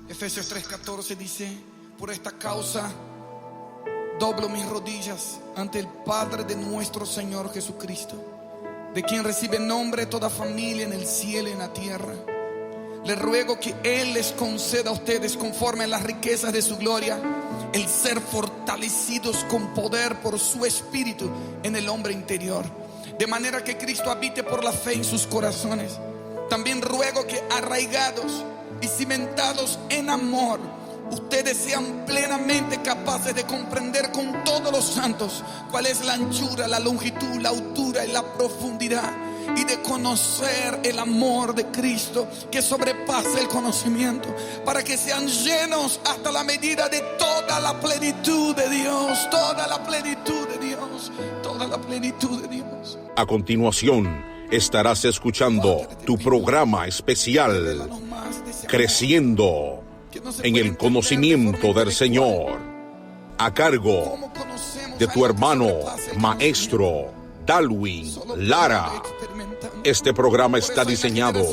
Efesios 3:14 dice: por esta causa doblo mis rodillas ante el Padre de nuestro Señor Jesucristo, de quien recibe nombre toda familia en el cielo y en la tierra. Le ruego que Él les conceda a ustedes, conforme a las riquezas de su gloria, el ser fortalecidos con poder por su Espíritu en el hombre interior, de manera que Cristo habite por la fe en sus corazones. También ruego que, arraigados y cimentados en amor, ustedes sean plenamente capaces de comprender con todos los santos cuál es la anchura, la longitud, la altura y la profundidad, y de conocer el amor de Cristo que sobrepasa el conocimiento, para que sean llenos hasta la medida de toda la plenitud de Dios, toda la plenitud de Dios, toda la plenitud de Dios. A continuación estarás escuchando tu programa especial, Creciendo en el conocimiento del Señor, a cargo de tu hermano maestro Darwin Lara. Este programa está diseñado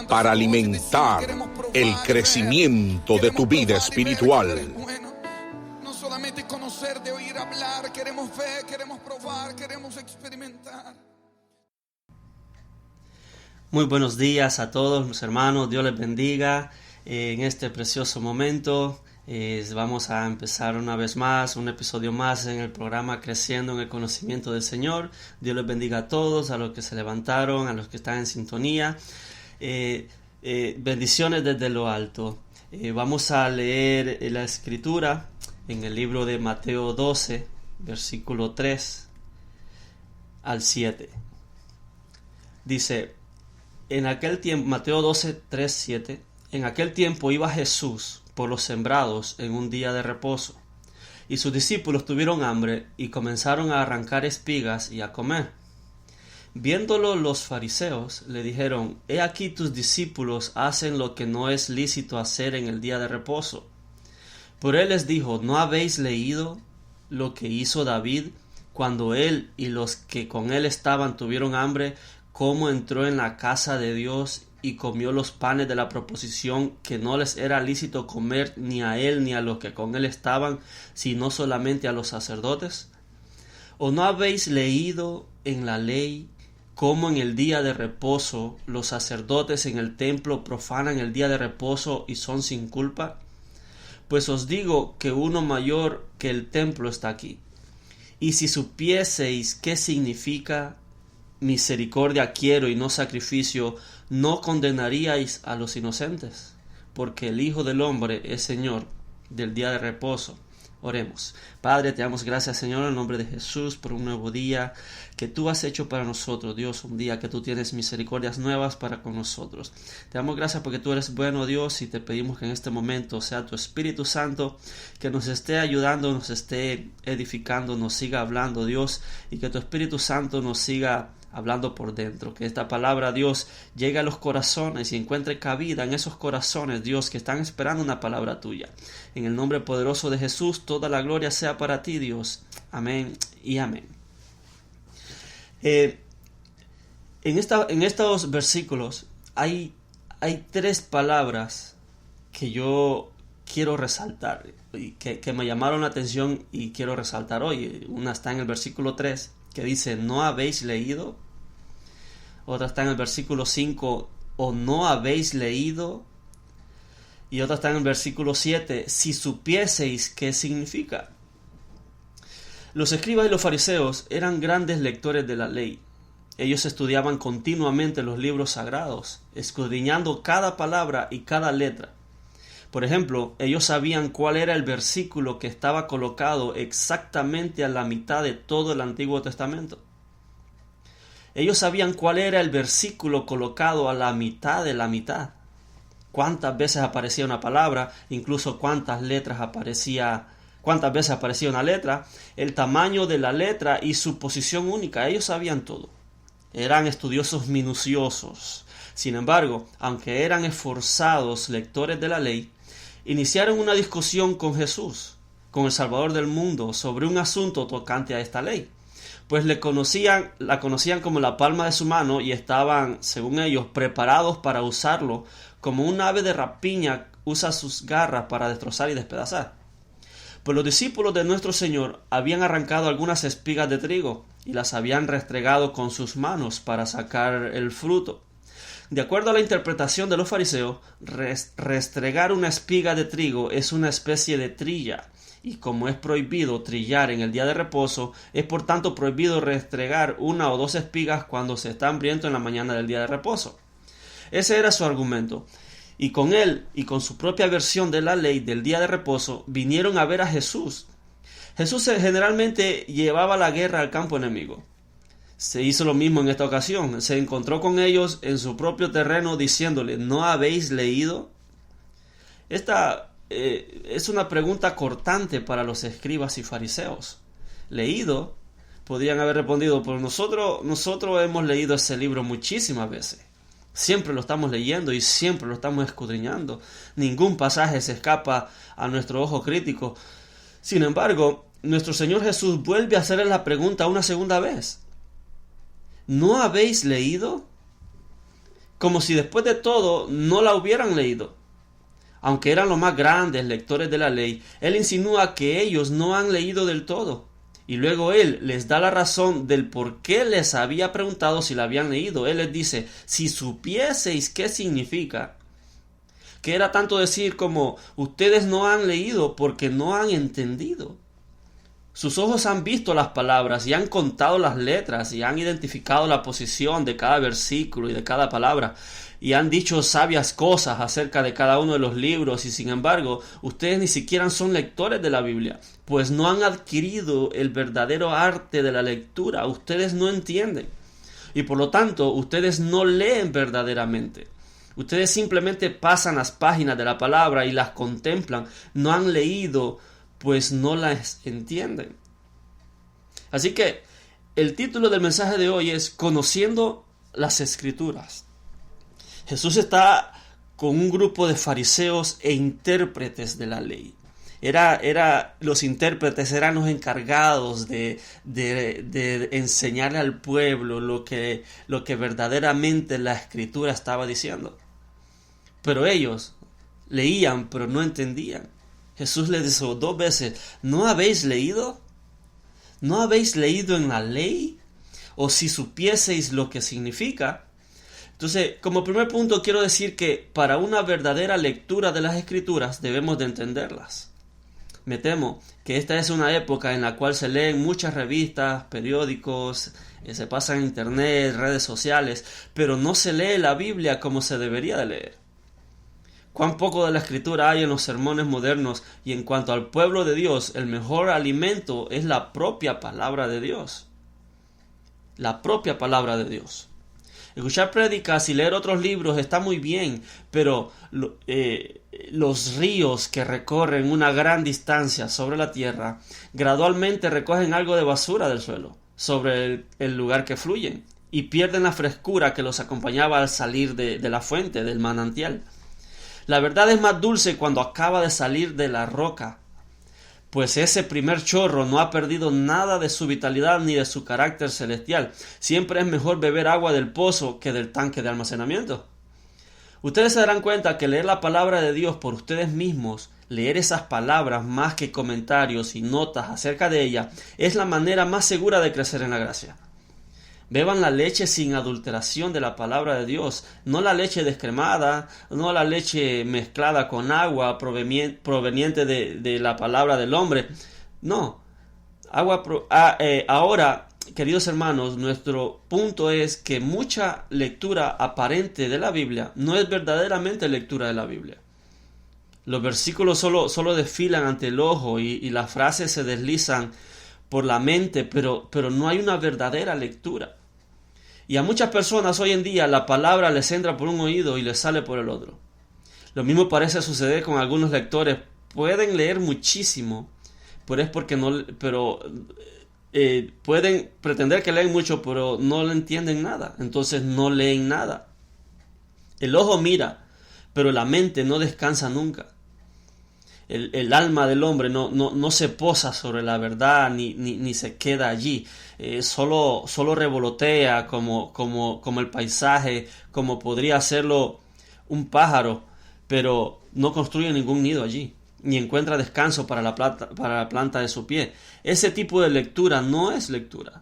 para alimentar el crecimiento de tu vida espiritual. No solamente conocer, de oír hablar, queremos ver, queremos probar, queremos experimentar. Muy buenos días a todos mis hermanos, Dios les bendiga. En este precioso momento vamos a empezar una vez más, un episodio más en el programa Creciendo en el Conocimiento del Señor. Dios les bendiga a todos, a los que se levantaron, a los que están en sintonía. Bendiciones desde lo alto. Vamos a leer la escritura en el libro de Mateo 12, versículo 3 al 7. Dice, en aquel tiempo, Mateo 12, 3, 7, en aquel tiempo iba Jesús por los sembrados en un día de reposo, y sus discípulos tuvieron hambre y comenzaron a arrancar espigas y a comer. Viéndolo los fariseos, le dijeron: He aquí tus discípulos hacen lo que no es lícito hacer en el día de reposo. Pero él les dijo: ¿No habéis leído lo que hizo David cuando él y los que con él estaban tuvieron hambre, cómo entró en la casa de Dios y comió los panes de la proposición, que no les era lícito comer ni a él ni a los que con él estaban, sino solamente a los sacerdotes? ¿O no habéis leído en la ley cómo en el día de reposo los sacerdotes en el templo profanan el día de reposo y son sin culpa? Pues os digo que uno mayor que el templo está aquí. Y si supieseis qué significa misericordia quiero y no sacrificio, no condenaríais a los inocentes, porque el Hijo del Hombre es Señor del día de reposo. Oremos. Padre, te damos gracias, Señor, en el nombre de Jesús, por un nuevo día que tú has hecho para nosotros, Dios, un día que tú tienes misericordias nuevas para con nosotros. Te damos gracias porque tú eres bueno, Dios, y te pedimos que en este momento sea tu Espíritu Santo que nos esté ayudando, nos esté edificando, nos siga hablando, Dios, y que tu Espíritu Santo nos siga hablando por dentro, que esta palabra, Dios, llegue a los corazones y encuentre cabida en esos corazones, Dios, que están esperando una palabra tuya. En el nombre poderoso de Jesús, toda la gloria sea para ti, Dios. Amén y amén. En estos versículos hay tres palabras que yo quiero resaltar, y que me llamaron la atención y quiero resaltar hoy. Una está en el versículo 3, que dice: ¿No habéis leído? Otra está en el versículo 5, ¿o no habéis leído? Y otra está en el versículo 7, si supieseis qué significa. Los escribas y los fariseos eran grandes lectores de la ley. Ellos estudiaban continuamente los libros sagrados, escudriñando cada palabra y cada letra. Por ejemplo, ellos sabían cuál era el versículo que estaba colocado exactamente a la mitad de todo el Antiguo Testamento. Ellos sabían cuál era el versículo colocado a la mitad de la mitad. Cuántas veces aparecía una palabra, incluso cuántas veces aparecía una letra, el tamaño de la letra y su posición única. Ellos sabían todo. Eran estudiosos minuciosos. Sin embargo, aunque eran esforzados lectores de la ley, iniciaron una discusión con Jesús, con el Salvador del mundo, sobre un asunto tocante a esta ley. Pues la conocían como la palma de su mano y estaban, según ellos, preparados para usarlo como un ave de rapiña usa sus garras para destrozar y despedazar. Pues los discípulos de nuestro Señor habían arrancado algunas espigas de trigo y las habían restregado con sus manos para sacar el fruto. De acuerdo a la interpretación de los fariseos, restregar una espiga de trigo es una especie de trilla, y como es prohibido trillar en el día de reposo, es por tanto prohibido restregar una o dos espigas cuando se está hambriento en la mañana del día de reposo. Ese era su argumento. Y con él y con su propia versión de la ley del día de reposo vinieron a ver a Jesús. Jesús generalmente llevaba la guerra al campo enemigo. Se hizo lo mismo en esta ocasión. Se encontró con ellos en su propio terreno diciéndole: ¿no habéis leído? Esta es una pregunta cortante para los escribas y fariseos. ¿Leído? Podrían haber respondido: pues nosotros hemos leído ese libro muchísimas veces. Siempre lo estamos leyendo y siempre lo estamos escudriñando. Ningún pasaje se escapa a nuestro ojo crítico. Sin embargo, nuestro Señor Jesús vuelve a hacerles la pregunta una segunda vez. ¿No habéis leído? Como si después de todo no la hubieran leído. Aunque eran los más grandes lectores de la ley, Él insinúa que ellos no han leído del todo. Y luego Él les da la razón del por qué les había preguntado si la habían leído. Él les dice: si supieseis qué significa, que era tanto decir como: ustedes no han leído porque no han entendido. Sus ojos han visto las palabras y han contado las letras y han identificado la posición de cada versículo y de cada palabra y han dicho sabias cosas acerca de cada uno de los libros, y sin embargo ustedes ni siquiera son lectores de la Biblia, pues no han adquirido el verdadero arte de la lectura. Ustedes no entienden y por lo tanto ustedes no leen verdaderamente. Ustedes simplemente pasan las páginas de la palabra y las contemplan. No han leído, pues no las entienden. Así que el título del mensaje de hoy es Conociendo las Escrituras. Jesús está con un grupo de fariseos e intérpretes de la ley. Los intérpretes eran los encargados de enseñarle al pueblo lo que verdaderamente la Escritura estaba diciendo. Pero ellos leían, pero no entendían. Jesús les dijo 2 veces: ¿no habéis leído? ¿No habéis leído en la ley? O si supieseis lo que significa. Entonces, como primer punto quiero decir que para una verdadera lectura de las Escrituras debemos de entenderlas. Me temo que esta es una época en la cual se leen muchas revistas, periódicos, se pasa en internet, redes sociales, pero no se lee la Biblia como se debería de leer. Cuán poco de la Escritura hay en los sermones modernos, y en cuanto al pueblo de Dios, el mejor alimento es la propia palabra de Dios. La propia palabra de Dios. Escuchar prédicas y leer otros libros está muy bien, pero los ríos que recorren una gran distancia sobre la tierra gradualmente recogen algo de basura del suelo sobre el lugar que fluyen y pierden la frescura que los acompañaba al salir de la fuente, del manantial. La verdad es más dulce cuando acaba de salir de la roca, pues ese primer chorro no ha perdido nada de su vitalidad ni de su carácter celestial. Siempre es mejor beber agua del pozo que del tanque de almacenamiento. Ustedes se darán cuenta que leer la palabra de Dios por ustedes mismos, leer esas palabras más que comentarios y notas acerca de ella, es la manera más segura de crecer en la gracia. Beban la leche sin adulteración de la palabra de Dios, no la leche descremada, no la leche mezclada con agua proveniente de la palabra del hombre. No. Ahora, queridos hermanos, nuestro punto es que mucha lectura aparente de la Biblia no es verdaderamente lectura de la Biblia. Los versículos solo desfilan ante el ojo y las frases se deslizan por la mente, pero no hay una verdadera lectura. Y a muchas personas hoy en día la palabra les entra por un oído y les sale por el otro. Lo mismo parece suceder con algunos lectores. Pueden leer muchísimo, pero pueden pretender que leen mucho, pero no le entienden nada. Entonces no leen nada. El ojo mira, pero la mente no descansa nunca. El alma del hombre no se posa sobre la verdad ni se queda allí. Solo revolotea como el paisaje, como podría hacerlo un pájaro, pero no construye ningún nido allí, ni encuentra descanso para la planta de su pie. Ese tipo de lectura no es lectura.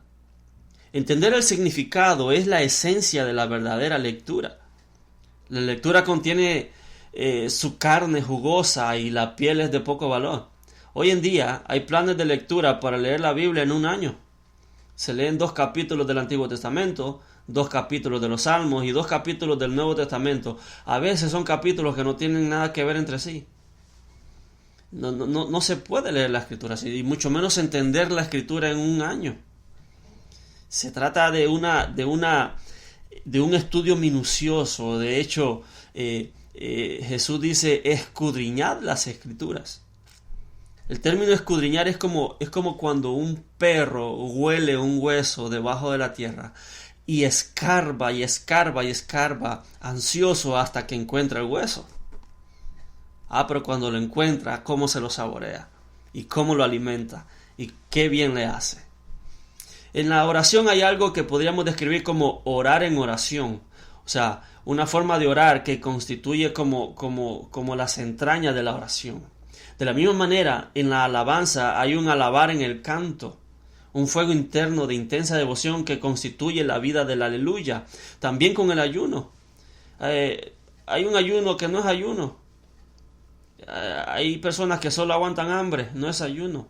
Entender el significado es la esencia de la verdadera lectura. La lectura contiene su carne jugosa y la piel es de poco valor. Hoy en día hay planes de lectura para leer la Biblia en un año. Se leen 2 capítulos del Antiguo Testamento, 2 capítulos de los Salmos y 2 capítulos del Nuevo Testamento. A veces son capítulos que no tienen nada que ver entre sí. No se puede leer la Escritura así, y mucho menos entender la Escritura en un año. Se trata de un estudio minucioso. De hecho, Jesús dice: escudriñad las Escrituras. El término escudriñar es como cuando un perro huele un hueso debajo de la tierra y escarba y escarba y escarba, ansioso hasta que encuentra el hueso. Pero cuando lo encuentra, cómo se lo saborea y cómo lo alimenta y qué bien le hace. En la oración hay algo que podríamos describir como orar en oración. O sea, una forma de orar que constituye como las entrañas de la oración. De la misma manera, en la alabanza hay un alabar en el canto, un fuego interno de intensa devoción que constituye la vida del aleluya. También con el ayuno. Hay un ayuno que no es ayuno. Hay personas que solo aguantan hambre, no es ayuno.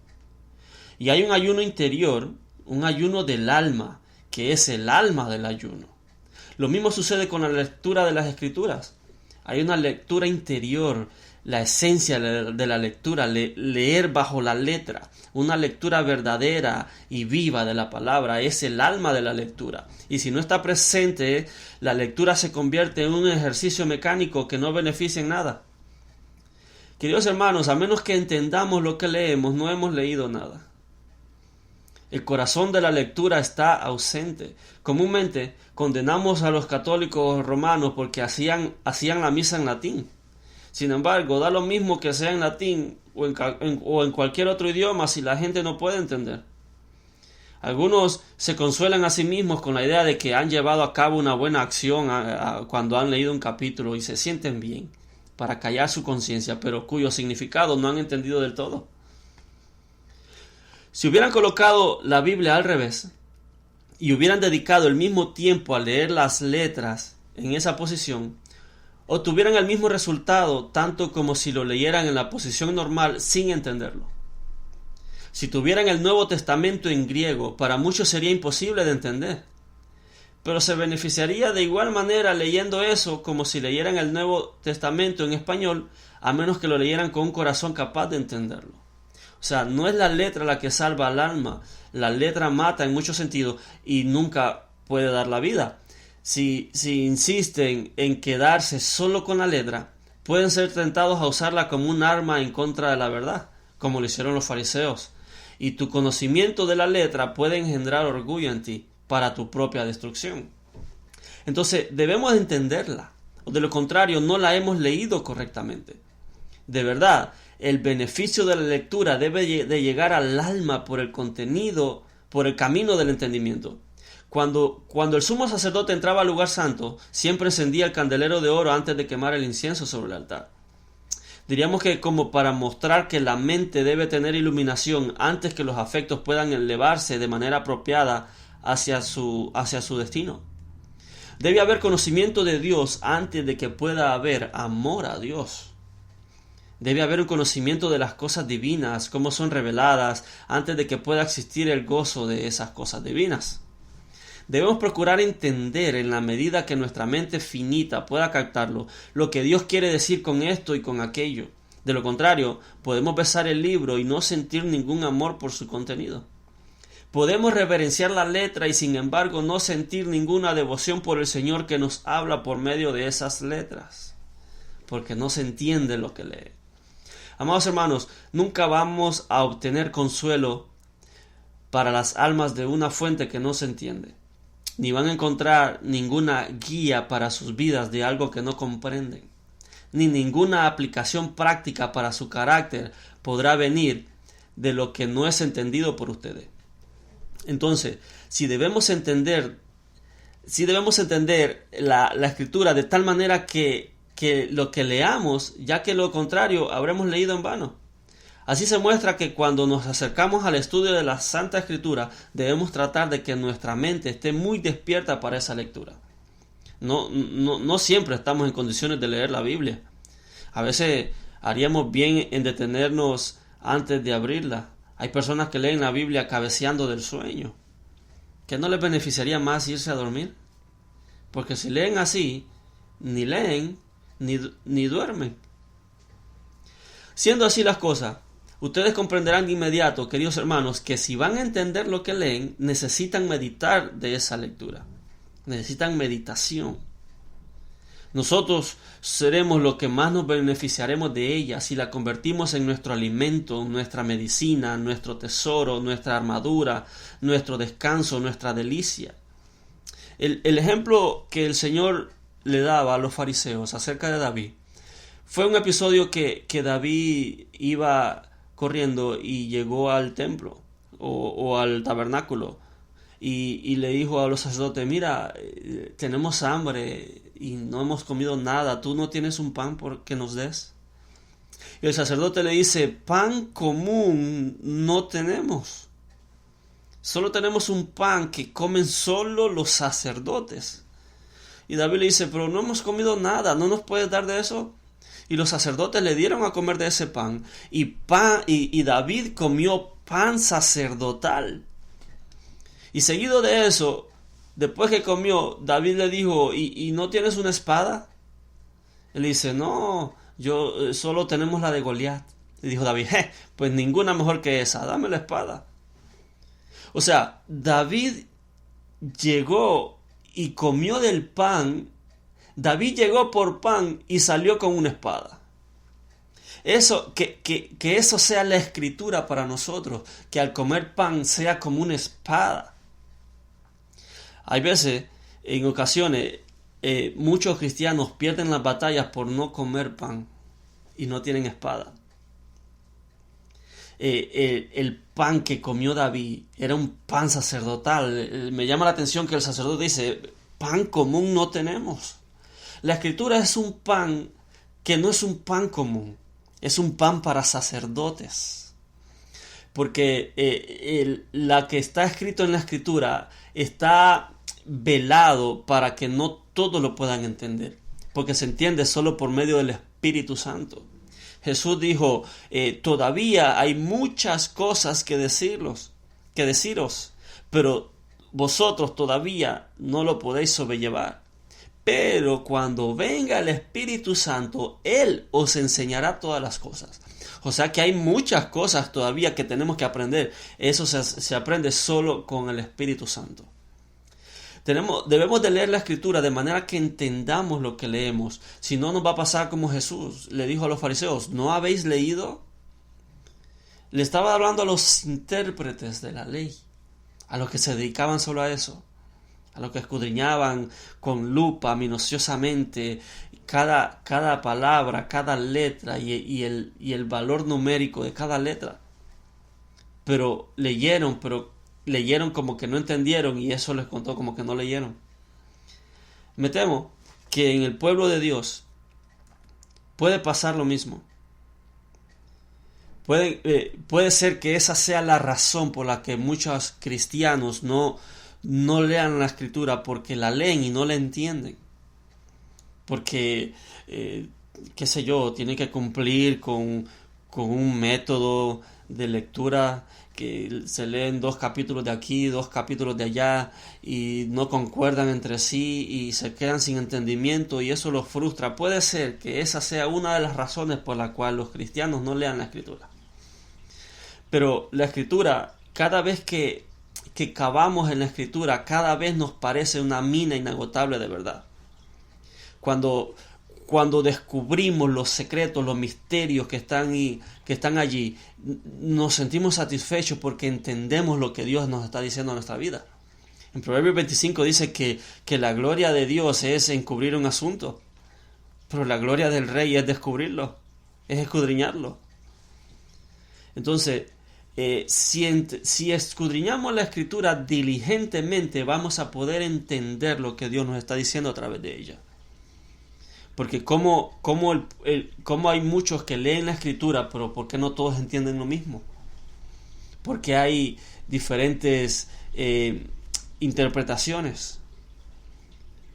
Y hay un ayuno interior, un ayuno del alma, que es el alma del ayuno. Lo mismo sucede con la lectura de las Escrituras. Hay una lectura interior, la esencia de la lectura, leer bajo la letra, una lectura verdadera y viva de la palabra, es el alma de la lectura. Y si no está presente, la lectura se convierte en un ejercicio mecánico que no beneficia en nada. Queridos hermanos, a menos que entendamos lo que leemos, no hemos leído nada. El corazón de la lectura está ausente. Comúnmente condenamos a los católicos romanos porque hacían la misa en latín. Sin embargo, da lo mismo que sea en latín o en cualquier otro idioma si la gente no puede entender. Algunos se consuelan a sí mismos con la idea de que han llevado a cabo una buena acción cuando han leído un capítulo y se sienten bien para callar su conciencia, pero cuyo significado no han entendido del todo. Si hubieran colocado la Biblia al revés y hubieran dedicado el mismo tiempo a leer las letras en esa posición, obtuvieran el mismo resultado tanto como si lo leyeran en la posición normal sin entenderlo. Si tuvieran el Nuevo Testamento en griego, para muchos sería imposible de entender, pero se beneficiaría de igual manera leyendo eso como si leyeran el Nuevo Testamento en español, a menos que lo leyeran con un corazón capaz de entenderlo. O sea, no es la letra la que salva al alma, la letra mata en muchos sentidos y nunca puede dar la vida. Si insisten en quedarse solo con la letra, pueden ser tentados a usarla como un arma en contra de la verdad, como lo hicieron los fariseos. Y tu conocimiento de la letra puede engendrar orgullo en ti para tu propia destrucción. Entonces, debemos entenderla, o de lo contrario, no la hemos leído correctamente. De verdad, el beneficio de la lectura debe de llegar al alma por el contenido, por el camino del entendimiento. Cuando el sumo sacerdote entraba al lugar santo, siempre encendía el candelero de oro antes de quemar el incienso sobre el altar. Diríamos que como para mostrar que la mente debe tener iluminación antes que los afectos puedan elevarse de manera apropiada hacia su destino. Debe haber conocimiento de Dios antes de que pueda haber amor a Dios. Debe haber un conocimiento de las cosas divinas, cómo son reveladas, antes de que pueda existir el gozo de esas cosas divinas. Debemos procurar entender, en la medida que nuestra mente finita pueda captarlo, lo que Dios quiere decir con esto y con aquello. De lo contrario, podemos besar el libro y no sentir ningún amor por su contenido. Podemos reverenciar la letra y sin embargo no sentir ninguna devoción por el Señor que nos habla por medio de esas letras, porque no se entiende lo que lee. Amados hermanos, nunca vamos a obtener consuelo para las almas de una fuente que no se entiende, ni van a encontrar ninguna guía para sus vidas de algo que no comprenden, ni ninguna aplicación práctica para su carácter podrá venir de lo que no es entendido por ustedes. Entonces, si debemos entender la Escritura de tal manera que que lo que leamos, ya que lo contrario habremos leído en vano. Así se muestra que cuando nos acercamos al estudio de la Santa Escritura, debemos tratar de que nuestra mente esté muy despierta para esa lectura. No siempre estamos en condiciones de leer la Biblia. A veces haríamos bien en detenernos antes de abrirla. Hay personas que leen la Biblia cabeceando del sueño. ¿Qué no les beneficiaría más irse a dormir? Porque si leen así, ni leen ni duermen. Siendo así las cosas, ustedes comprenderán de inmediato, queridos hermanos, que si van a entender lo que leen, necesitan meditar de esa lectura. Necesitan meditación. Nosotros seremos los que más nos beneficiaremos de ella si la convertimos en nuestro alimento, nuestra medicina, nuestro tesoro, nuestra armadura, nuestro descanso, nuestra delicia. El ejemplo que el Señor le daba a los fariseos acerca de David fue un episodio que David iba corriendo y llegó al templo o al tabernáculo y le dijo a los sacerdotes: mira, tenemos hambre y no hemos comido nada, ¿tú no tienes un pan que nos des? Y el sacerdote le dice: pan común no tenemos, solo tenemos un pan que comen solo los sacerdotes. Y David le dice: pero no hemos comido nada, ¿no nos puedes dar de eso? Y los sacerdotes le dieron a comer de ese pan, y David comió pan sacerdotal. Y seguido de eso, después que comió, David le dijo: ¿Y no tienes una espada? Él dice: no, yo solo tenemos la de Goliat. Y dijo David: pues ninguna mejor que esa, dame la espada. O sea, David llegó y comió del pan. David llegó por pan y salió con una espada. Eso, que eso sea la escritura para nosotros, que al comer pan sea como una espada. Hay veces, en ocasiones, muchos cristianos pierden las batallas por no comer pan y no tienen espada. El pan que comió David era un pan sacerdotal. Me llama la atención que el sacerdote dice: pan común no tenemos. La escritura es un pan que no es un pan común, es un pan para sacerdotes. Porque la que está escrito en la escritura está velado para que no todos lo puedan entender, porque se entiende solo por medio del Espíritu Santo. Jesús dijo: todavía hay muchas cosas que deciros, pero vosotros todavía no lo podéis sobrellevar. Pero cuando venga el Espíritu Santo, Él os enseñará todas las cosas. O sea que hay muchas cosas todavía que tenemos que aprender. Eso se aprende solo con el Espíritu Santo. Debemos de leer la Escritura de manera que entendamos lo que leemos. Si no, nos va a pasar como Jesús le dijo a los fariseos: ¿no habéis leído? Le estaba hablando a los intérpretes de la ley, a los que se dedicaban solo a eso, a los que escudriñaban con lupa minuciosamente cada palabra, cada letra y el valor numérico de cada letra. Pero leyeron como que no entendieron, y eso les contó como que no leyeron. Me temo que en el pueblo de Dios puede pasar lo mismo. Puede ser que esa sea la razón por la que muchos cristianos no lean la Escritura, porque la leen y no la entienden. Porque, qué sé yo, tienen que cumplir con un método de lectura que se leen 2 capítulos de aquí, 2 capítulos de allá, y no concuerdan entre sí y se quedan sin entendimiento, y eso los frustra. Puede ser que esa sea una de las razones por la cual los cristianos no lean la Escritura. Pero la Escritura, cada vez que cavamos en la Escritura, cada vez nos parece una mina inagotable de verdad. Cuando descubrimos los secretos, los misterios que están allí, nos sentimos satisfechos porque entendemos lo que Dios nos está diciendo en nuestra vida. En Proverbios 25 dice que la gloria de Dios es encubrir un asunto, pero la gloria del rey es descubrirlo, es escudriñarlo. Entonces, si escudriñamos la Escritura diligentemente, vamos a poder entender lo que Dios nos está diciendo a través de ella. Porque como hay muchos que leen la escritura, pero ¿por qué no todos entienden lo mismo? Porque hay diferentes interpretaciones.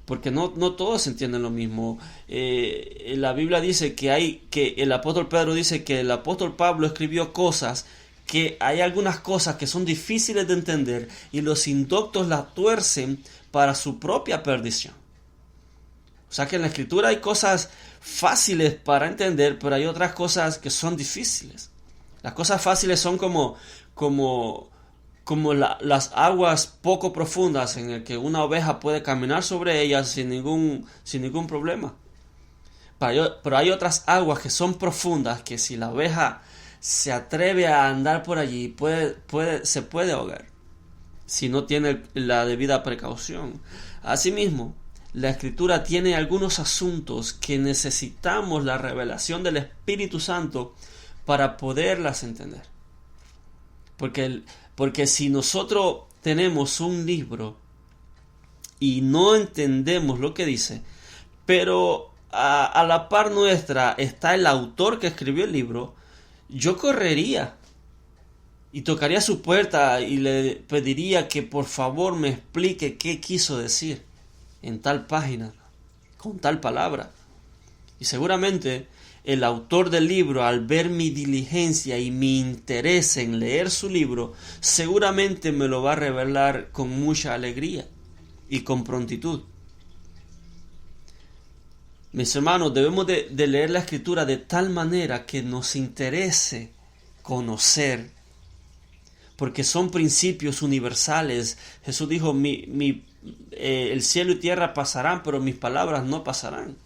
Porque no todos entienden lo mismo. La Biblia dice que el apóstol Pedro dice que el apóstol Pablo escribió cosas, que hay algunas cosas que son difíciles de entender y los indoctos las tuercen para su propia perdición. O sea que en la escritura hay cosas fáciles para entender, pero hay otras cosas que son difíciles. Las cosas fáciles son como las aguas poco profundas en el que una oveja puede caminar sobre ellas sin ningún problema. Pero hay otras aguas que son profundas que si la oveja se atreve a andar por allí se puede ahogar si no tiene la debida precaución. Asimismo, la Escritura tiene algunos asuntos que necesitamos la revelación del Espíritu Santo para poderlas entender. Porque si nosotros tenemos un libro y no entendemos lo que dice, pero a la par nuestra está el autor que escribió el libro, yo correría y tocaría su puerta y le pediría que por favor me explique qué quiso decir en tal página, con tal palabra. Y seguramente el autor del libro, al ver mi diligencia y mi interés en leer su libro, seguramente me lo va a revelar con mucha alegría y con prontitud. Mis hermanos, debemos de leer la Escritura de tal manera que nos interese conocer, porque son principios universales. Jesús dijo, el cielo y tierra pasarán, pero mis palabras no pasarán.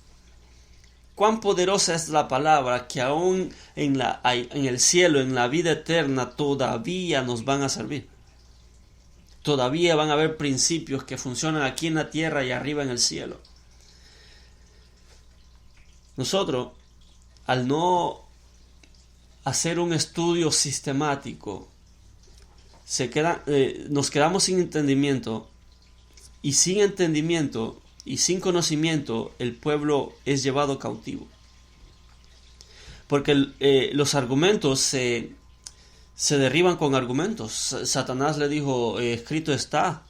Cuán poderosa es la palabra que aún en el cielo, en la vida eterna, todavía nos van a servir. Todavía van a haber principios que funcionan aquí en la tierra y arriba en el cielo. Nosotros, al no hacer un estudio sistemático, nos quedamos sin entendimiento, y sin entendimiento y sin conocimiento el pueblo es llevado cautivo. Porque los argumentos se derriban con argumentos. Satanás le dijo, escrito está,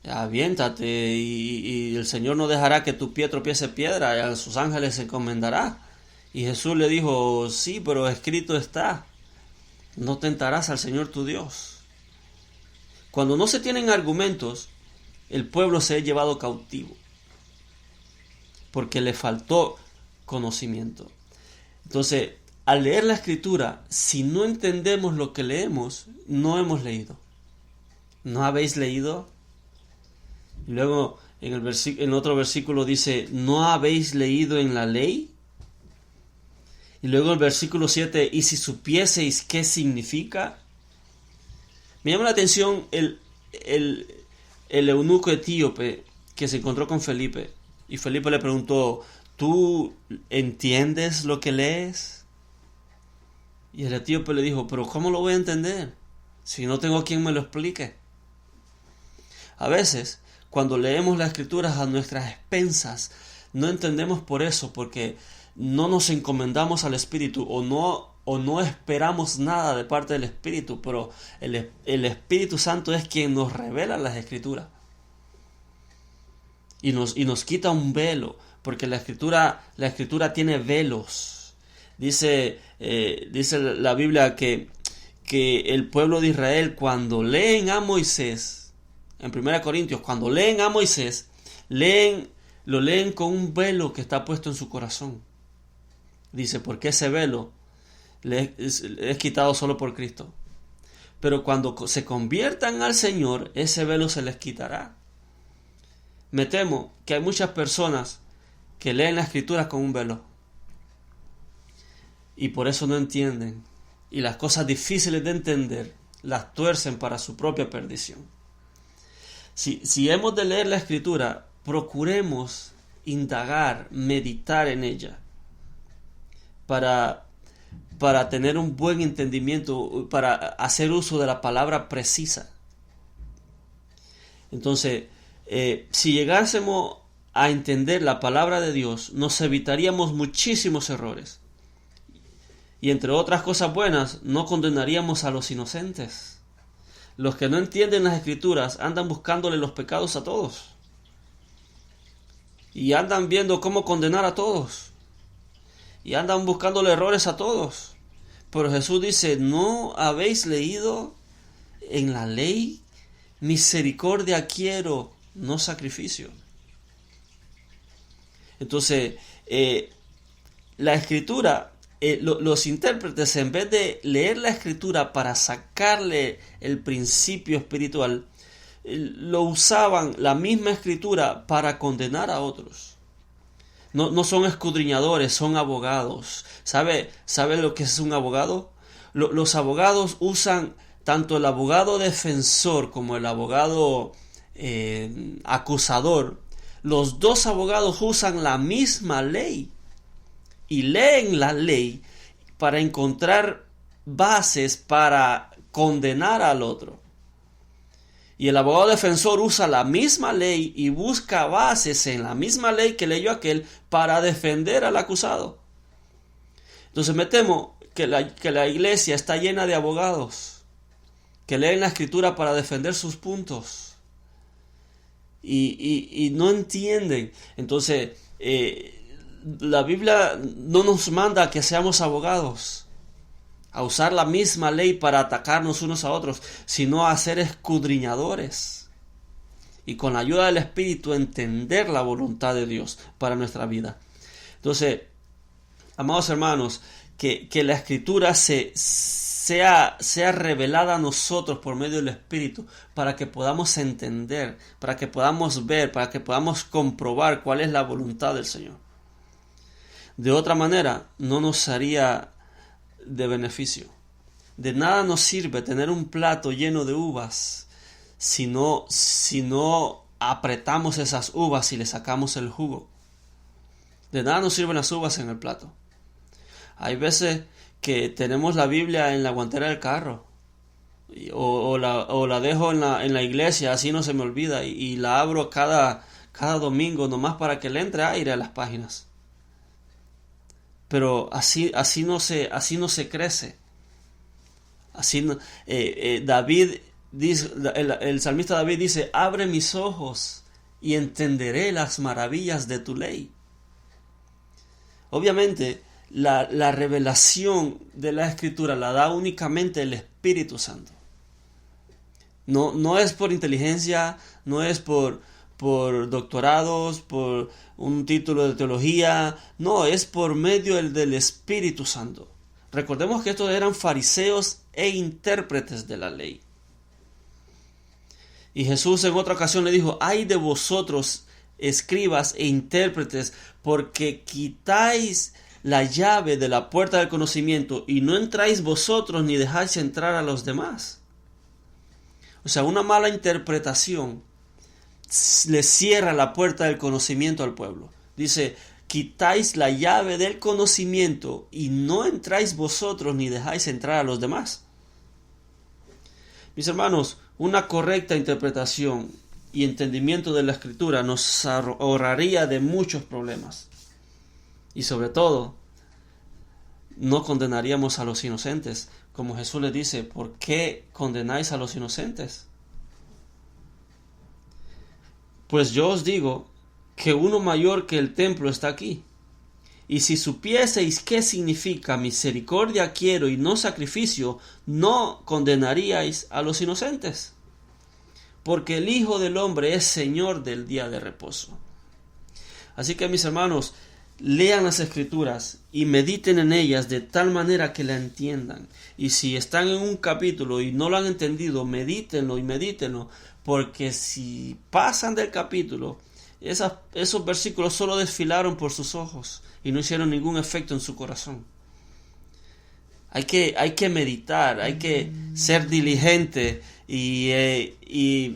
aviéntate y el Señor no dejará que tu pie tropiece piedra, y a sus ángeles se encomendará. Y Jesús le dijo, sí, pero escrito está, no tentarás al Señor tu Dios. Cuando no se tienen argumentos, el pueblo se ha llevado cautivo porque le faltó conocimiento. Entonces, al leer la Escritura, si no entendemos lo que leemos, no hemos leído. ¿No habéis leído? Y luego en otro versículo dice, ¿no habéis leído en la ley? Y luego el versículo 7, ¿y si supieseis qué significa? Me llama la atención el eunuco etíope que se encontró con Felipe, y Felipe le preguntó, ¿tú entiendes lo que lees? Y el etíope le dijo, pero ¿cómo lo voy a entender si no tengo quien me lo explique? A veces, cuando leemos las Escrituras a nuestras expensas, no entendemos por eso, porque no nos encomendamos al Espíritu o no esperamos nada de parte del Espíritu, pero el Espíritu Santo es quien nos revela las Escrituras y nos quita un velo, porque la Escritura tiene velos. Dice la Biblia que el pueblo de Israel, cuando leen a Moisés, en 1 Corintios, cuando leen a Moisés, lo leen con un velo que está puesto en su corazón. Dice, porque ese velo es quitado solo por Cristo. Pero cuando se conviertan al Señor, ese velo se les quitará. Me temo que hay muchas personas que leen la Escritura con un velo y por eso no entienden, y las cosas difíciles de entender las tuercen para su propia perdición. Si hemos de leer la Escritura, procuremos indagar, meditar en ella para tener un buen entendimiento, para hacer uso de la palabra precisa. Entonces, si llegásemos a entender la palabra de Dios, nos evitaríamos muchísimos errores. Y entre otras cosas buenas, no condenaríamos a los inocentes. Los que no entienden las Escrituras andan buscándole los pecados a todos. Y andan viendo cómo condenar a todos. Y andan buscándole errores a todos. Pero Jesús dice, ¿no habéis leído en la ley? Misericordia quiero, no sacrificio. Entonces, la Escritura, los intérpretes, en vez de leer la Escritura para sacarle el principio espiritual, lo usaban la misma Escritura para condenar a otros. No son escudriñadores, son abogados. ¿Sabe lo que es un abogado? Los abogados usan tanto el abogado defensor como el abogado acusador. Los dos abogados usan la misma ley y leen la ley para encontrar bases para condenar al otro. Y el abogado defensor usa la misma ley y busca bases en la misma ley que leyó aquel para defender al acusado. Entonces me temo que la iglesia está llena de abogados que leen la Escritura para defender sus puntos y no entienden. Entonces la Biblia no nos manda a que seamos abogados, a usar la misma ley para atacarnos unos a otros, sino a ser escudriñadores y con la ayuda del Espíritu entender la voluntad de Dios para nuestra vida. Entonces, amados hermanos, que la Escritura sea revelada a nosotros por medio del Espíritu para que podamos entender, para que podamos ver, para que podamos comprobar cuál es la voluntad del Señor. De otra manera, no nos haría de beneficio. De nada nos sirve tener un plato lleno de uvas si no apretamos esas uvas y le sacamos el jugo. De nada nos sirven las uvas en el plato. Hay veces que tenemos la Biblia en la guantera del carro o la dejo en la iglesia, así no se me olvida, y la abro cada domingo nomás para que le entre aire a las páginas. Pero así no se crece. Así no, David dice, el salmista David dice, abre mis ojos y entenderé las maravillas de tu ley. Obviamente, la revelación de la Escritura la da únicamente el Espíritu Santo. No es por inteligencia, no es por doctorados, por un título de teología, no, es por medio del Espíritu Santo. Recordemos que estos eran fariseos e intérpretes de la ley. Y Jesús en otra ocasión le dijo, ay de vosotros, escribas e intérpretes, porque quitáis la llave de la puerta del conocimiento y no entráis vosotros ni dejáis entrar a los demás. O sea, una mala interpretación le cierra la puerta del conocimiento al pueblo. Dice, quitáis la llave del conocimiento y no entráis vosotros ni dejáis entrar a los demás. Mis hermanos, una correcta interpretación y entendimiento de la Escritura nos ahorraría de muchos problemas. Y sobre todo, no condenaríamos a los inocentes. Como Jesús les dice, ¿por qué condenáis a los inocentes? Pues yo os digo que uno mayor que el templo está aquí. Y si supieseis qué significa misericordia quiero y no sacrificio, no condenaríais a los inocentes. Porque el Hijo del Hombre es Señor del día de reposo. Así que, mis hermanos, lean las Escrituras y mediten en ellas de tal manera que la entiendan. Y si están en un capítulo y no lo han entendido, medítenlo, porque si pasan del capítulo, esos versículos solo desfilaron por sus ojos y no hicieron ningún efecto en su corazón. Hay que meditar, hay que ser diligente y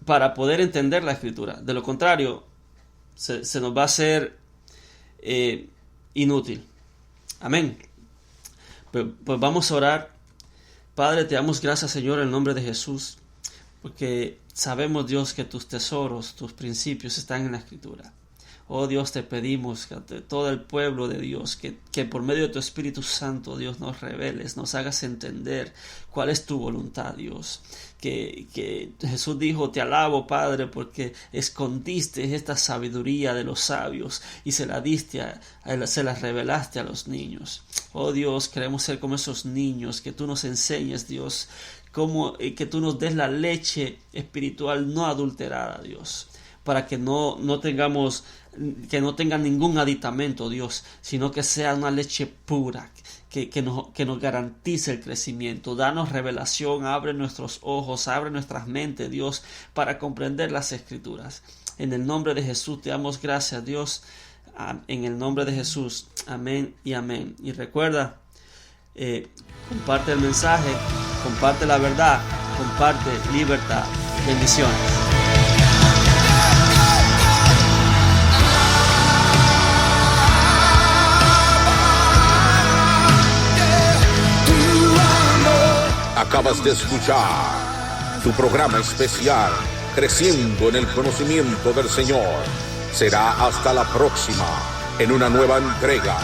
para poder entender la Escritura. De lo contrario, se nos va a hacer inútil. Amén. Pues vamos a orar. Padre, te damos gracias, Señor, en el nombre de Jesús, porque sabemos, Dios, que tus tesoros, tus principios están en la Escritura. Oh Dios, te pedimos que ante todo el pueblo de Dios, que por medio de tu Espíritu Santo, Dios, nos reveles, nos hagas entender cuál es tu voluntad, Dios. Que Jesús dijo: te alabo, Padre, porque escondiste esta sabiduría de los sabios y se la revelaste a los niños. Oh Dios, queremos ser como esos niños, que tú nos enseñes, Dios, que tú nos des la leche espiritual no adulterada, Dios, para que no tenga ningún aditamento, Dios, sino que sea una leche pura, que nos garantice el crecimiento. Danos revelación, abre nuestros ojos, abre nuestras mentes, Dios, para comprender las Escrituras. En el nombre de Jesús te damos gracias, Dios, en el nombre de Jesús, amén y amén. Y recuerda, comparte el mensaje, comparte la verdad, comparte libertad. Bendiciones. Acabas de escuchar tu programa especial, Creciendo en el Conocimiento del Señor. Será hasta la próxima, en una nueva entrega,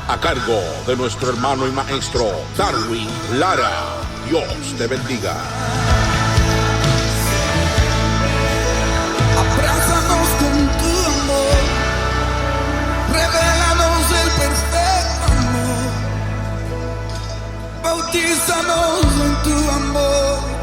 a cargo de nuestro hermano y maestro, Darwin Lara. Dios te bendiga. Abrázanos con tu amor, revélanos el perfecto amor, bautízanos en tu amor.